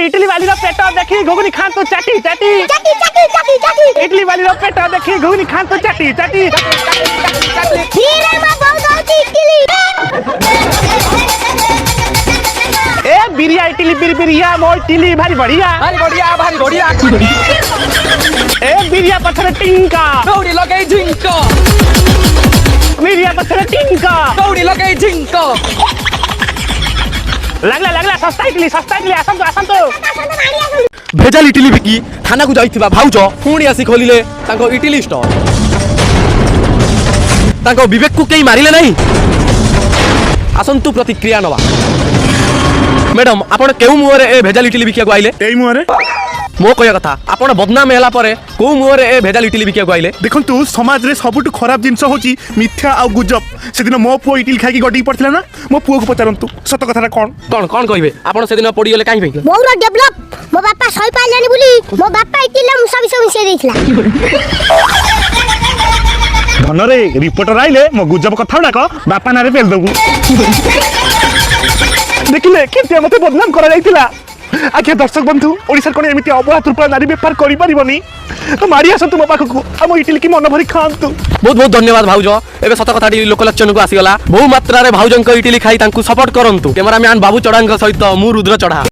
इडली वाली रो पेट देखी घुगनी खान तो चाटी चाटी चाटी चाटी चाटी चाटी इडली वाली रो पेट देखी घुगनी खान तो चाटी चाटी धीरे में बहुत होती इडली ए बिरिया इडली बिरिया मो इडली भारी बढ़िया भारी बढ़िया ए बिरिया पत्थर टिंका दौड़ी लगे झिंको बिरिया पत्थर टिंका दौड़ी लगे झिंको लगला सस्ता इडली आसन तो भेजाल इडली बिकी थाना को जाइथिबा भाउज पुणी आसी खोलिले तांको इडली स्टोर तांको विवेक को केई मारिले नहीं आसंतु प्रतिक्रिया नवा मैडम आपण केउ मुहरे ए भेजाल इडली बिकिया को आइले एई मुहरे मो कहया कथा आपण बदनाम हैला परे को मुहरे ए भेजाल इडली बिकिया को आइले देखंतु समाज रे सबुटु खराब जिंस होची मिथ्या आ गुजब सेदिन मो पुओ इडली खाई गडी पड़थिला ना मो पुओ को पचारंतु सत कथा कोन कोन कहबे आपण सेदिन पड़ी गेले काई भाई मोर डेवलप मो बापा सही पाइलानी बोली मो बापा इडली मुसा मिसे देखला धन रे रिपोर्टर आइले मो गुजब कथा डाक बापा नारे पेल दबु देखिले केते मते बदनाम करा जाइतिला आखे दर्शक बंधु ओडिसा कोन एमिति अबला तुरपा नारी व्यापार करि परिबनी तो मारी आसंतु मो पाखकु हम इडली की मन भरी खांतु बहुत बहुत धन्यवाद भाउज एबे सत कथा लोक लक्षण को आसीगला बहु मात्रा रे भाउजन को इडली खाई तांकु सपोर्ट करंतु कैमरामैन बाबू चढ़ांग सहित मु रुद्र चढ़ा।